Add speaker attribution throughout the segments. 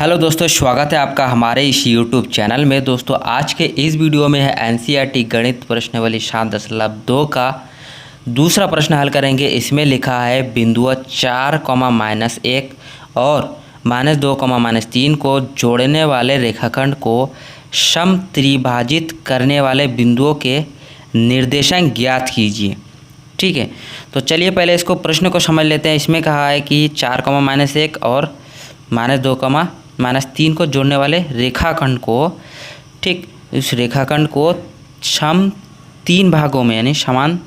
Speaker 1: Hello दोस्तों, स्वागत है आपका हमारे इस यूट्यूब चैनल में। दोस्तों आज के इस वीडियो में है एनसीईआरटी गणित प्रश्नावली 7.2 का दूसरा प्रश्न हल करेंगे। इसमें लिखा है बिंदुओं 4, -1 और -2, -3 को जोड़ने वाले रेखाखंड को समत्रिभाजित करने वाले बिंदुओं के निर्देशांक ज्ञात कीजिए। ठीक है, तो चलिए पहले इसको प्रश्न को समझ लेते हैं। इसमें कहा है कि 4, -1 और -2, -3 को जोड़ने वाले रेखाखंड को, ठीक, इस रेखाखंड को सम 3 भागों में यानी समान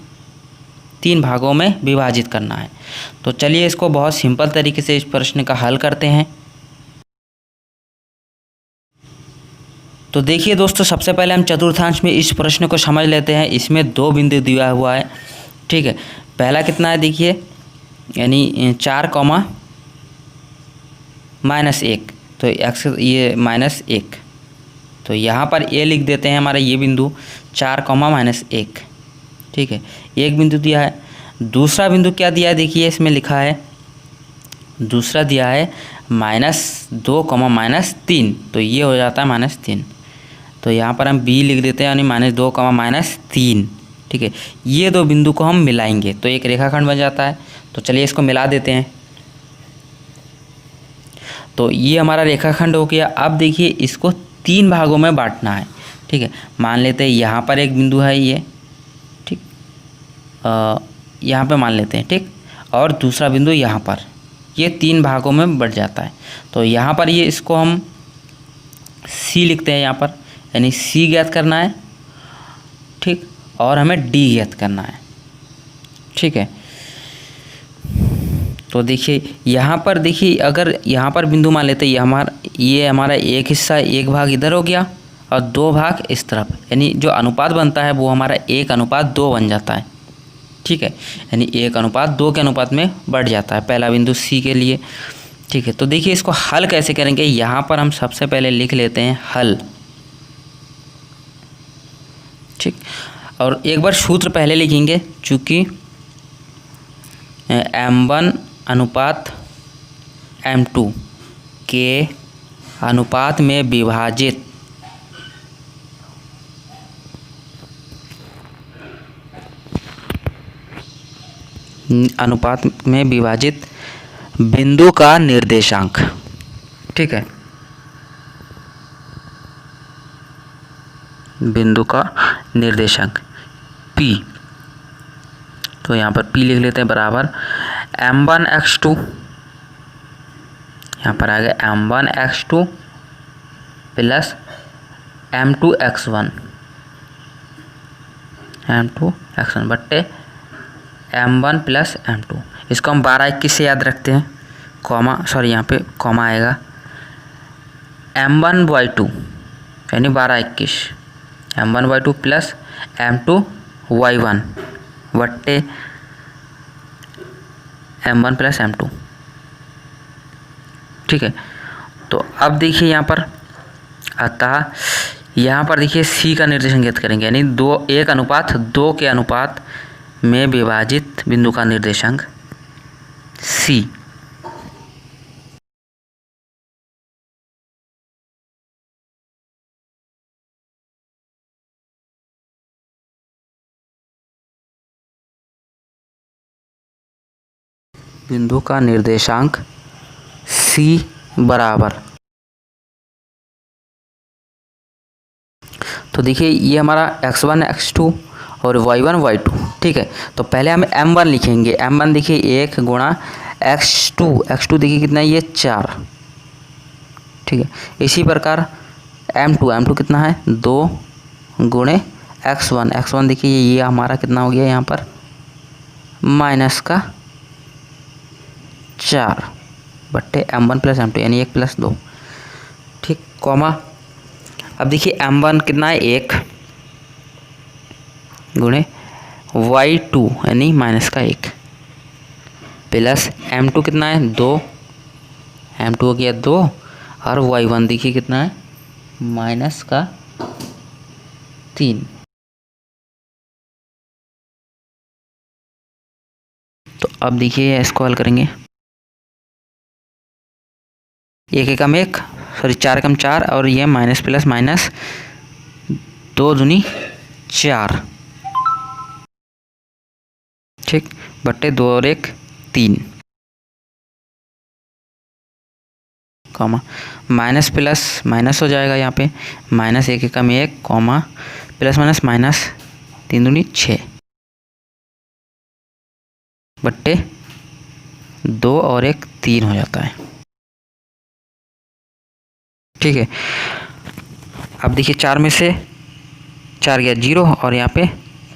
Speaker 1: 3 भागों में विभाजित करना है। तो चलिए इसको बहुत सिंपल तरीके से इस प्रश्न का हल करते हैं। तो देखिए दोस्तों, सबसे पहले हम चतुर्थांश में इस प्रश्न को समझ लेते हैं। इसमें 2 बिंदु दिया हुआ है। ठीक है, पहला कितना है देखिए, यानी 4, -1, तो एक्स ये -1, तो यहाँ पर ए लिख देते हैं। हमारा ये बिंदु 4, -1, ठीक है, एक बिंदु दिया है। दूसरा बिंदु क्या दिया है देखिए, इसमें लिखा है दूसरा दिया है -2, -3, तो ये हो जाता है -3। तो यहाँ पर हम बी लिख देते हैं, यानी -2, -3। ठीक है, ये 2 बिंदु को हम मिलाएंगे तो एक रेखाखंड बन जाता है। तो चलिए इसको मिला देते हैं। तो ये हमारा रेखाखंड हो गया। अब देखिए इसको 3 भागों में बांटना है। ठीक है, मान लेते हैं यहाँ पर एक बिंदु है ये, ठीक, यहाँ पे मान लेते हैं, ठीक, और दूसरा बिंदु यहाँ पर, ये 3 भागों में बढ़ जाता है। तो यहाँ पर ये इसको हम सी लिखते हैं यहाँ पर, यानी सी ज्ञात करना है, ठीक, और हमें डी ज्ञात करना है। ठीक है, तो देखिए यहाँ पर, देखिए अगर यहाँ पर बिंदु मान लेते हैं, ये हमारा एक हिस्सा, एक भाग इधर हो गया और 2 भाग इस तरफ, यानी जो अनुपात बनता है वो हमारा 1:2 बन जाता है। ठीक है, यानी 1:2 के अनुपात में बढ़ जाता है पहला बिंदु सी के लिए। ठीक है, तो देखिए इसको हल कैसे करेंगे। यहाँ पर हम सबसे पहले लिख लेते हैं हल, ठीक, और एक बार सूत्र पहले लिखेंगे, चूँकि m1 अनुपात m2 के अनुपात में विभाजित बिंदु का निर्देशांक। ठीक है, बिंदु का निर्देशांक P, तो यहाँ पर P लिख लेते हैं बराबर m1x2, यहाँ पर आ गया m1x2 प्लस m2x1 बट्टे m1 प्लस m2। इसको हम 12-21 से याद रखते हैं, यहाँ पे कॉमा आएगा, m1y2 यानी 12-21, m1y2 प्लस m2y1 बट्टे m1 प्लस m2। ठीक है, तो अब देखिए यहाँ पर, अतः यहाँ पर देखिए सी का निर्देशांक ज्ञात करेंगे, यानी 1:2 के अनुपात में विभाजित बिंदु का निर्देशांक सी। बिंदु का निर्देशांक सी बराबर, तो देखिए ये हमारा x1 x2 और y1 y2। ठीक है, तो पहले हम m1 लिखेंगे। m1 देखिए 1 गुणा x2 देखिए कितना है, ये 4। ठीक है, इसी प्रकार m2 कितना है, 2 गुणे x1 देखिए ये हमारा कितना हो गया, यहाँ पर -4 बट्टे m1 प्लस m2 यानी 1 + 2। ठीक, कॉमा, अब देखिए m1 कितना है, 1 गुणे y2 यानी -1 प्लस m2 कितना है, 2, m2 हो गया 2, और y1 देखिए कितना है, -3। तो अब देखिए इसको हल करेंगे, 1 एकम 1, सॉरी 4 कम 4 और ये माइनस प्लस माइनस 2 दूनी 4, ठीक, बट्टे 2 और 1 3, कॉमा माइनस प्लस माइनस हो जाएगा यहाँ पे, माइनस 1 एकम 1 कॉमा प्लस माइनस माइनस 3 दूनी 6 बट्टे 2 और 1 3 हो जाता है, ठीक है। अब देखिए 4 में से 4 गया 0 और यहाँ पे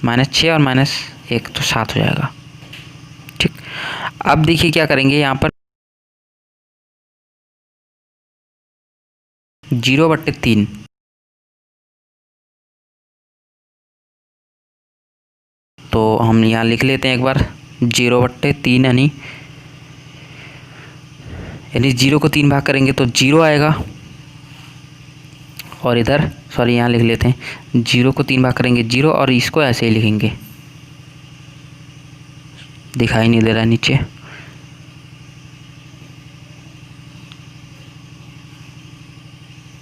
Speaker 1: माइनस 6 और माइनस 1 तो 7 हो जाएगा, ठीक। अब देखिए क्या करेंगे, यहाँ पर 0 बट्टे 3, तो हम यहाँ लिख लेते हैं एक बार 0 बट्टे 3 यानी 0 को 3 भाग करेंगे तो 0 आएगा, और इधर सॉरी यहाँ लिख लेते हैं 0 को 3 भाग करेंगे 0, और इसको ऐसे ही लिखेंगे, दिखाई नहीं दे रहा नीचे,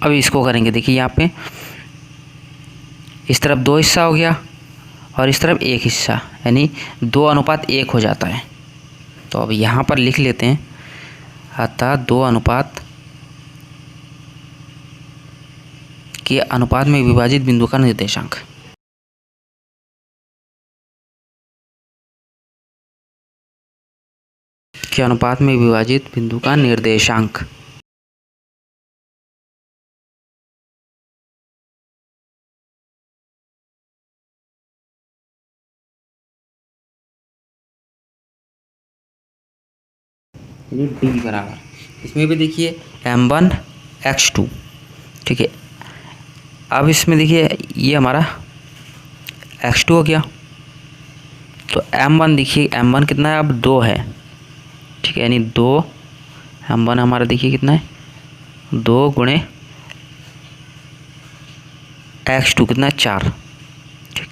Speaker 1: अब इसको करेंगे। देखिए यहाँ पे इस तरफ 2 हिस्सा हो गया और इस तरफ 1 हिस्सा, यानी 2:1 हो जाता है। तो अब यहाँ पर लिख लेते हैं, अतः 2 के अनुपात में विभाजित बिंदु का निर्देशांक, के अनुपात में विभाजित बिंदु का निर्देशांक, डी बराबर, इसमें भी देखिए m1 x2, ठीक है। अब इसमें देखिए ये हमारा x2 हो गया, तो m1 देखिए m1 कितना है, अब 2 है, ठीक है, यानी 2 m1 हमारा देखिए कितना है 2 गुणे x2 कितना है 4, ठीक।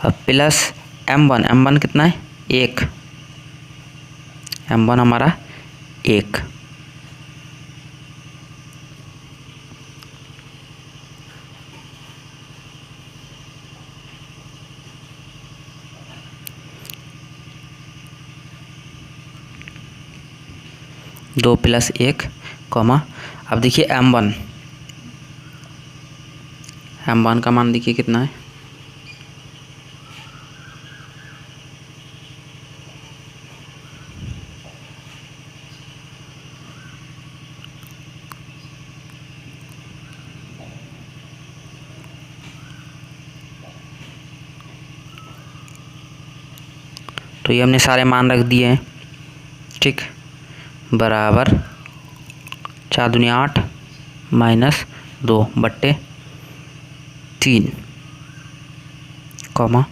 Speaker 1: अब प्लस m1 कितना है 1, m1 हमारा 1, दो प्लस 1 कॉमा, अब देखिए m1 का मान देखिए कितना है, तो ये हमने सारे मान रख दिए हैं, ठीक, बराबर 4 दूनी 8 माइनस 2 बट्टे 3 कॉमा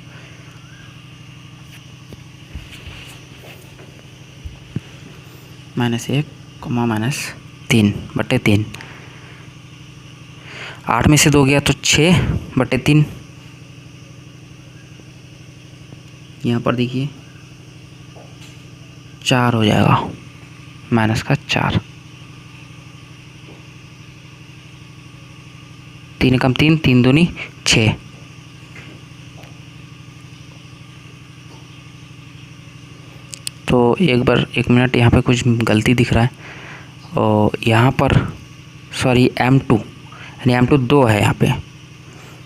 Speaker 1: माइनस 1 कॉमा माइनस 3 बट्टे 3, 8 में से 2 गया तो 6 बट्टे 3, यहाँ पर देखिए 4 हो जाएगा, माइनस का 4, 3 कम 3 3 दूनी 6, तो एक मिनट यहाँ पे कुछ गलती दिख रहा है, और यहाँ पर सॉरी m2 यानी m2 2 है यहाँ पे,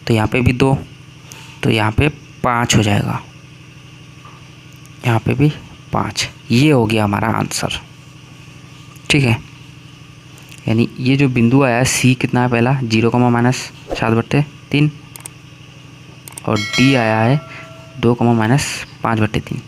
Speaker 1: तो यहाँ पे भी 2, तो यहाँ पे 5 हो जाएगा, यहाँ पे भी 5, ये हो गया हमारा आंसर, ठीक है। यानी ये जो बिंदु आया सी कितना है पहला 0 माइनस 7 बट्टे 3, और डी आया है 2 माइनस 5 बट्टे 3।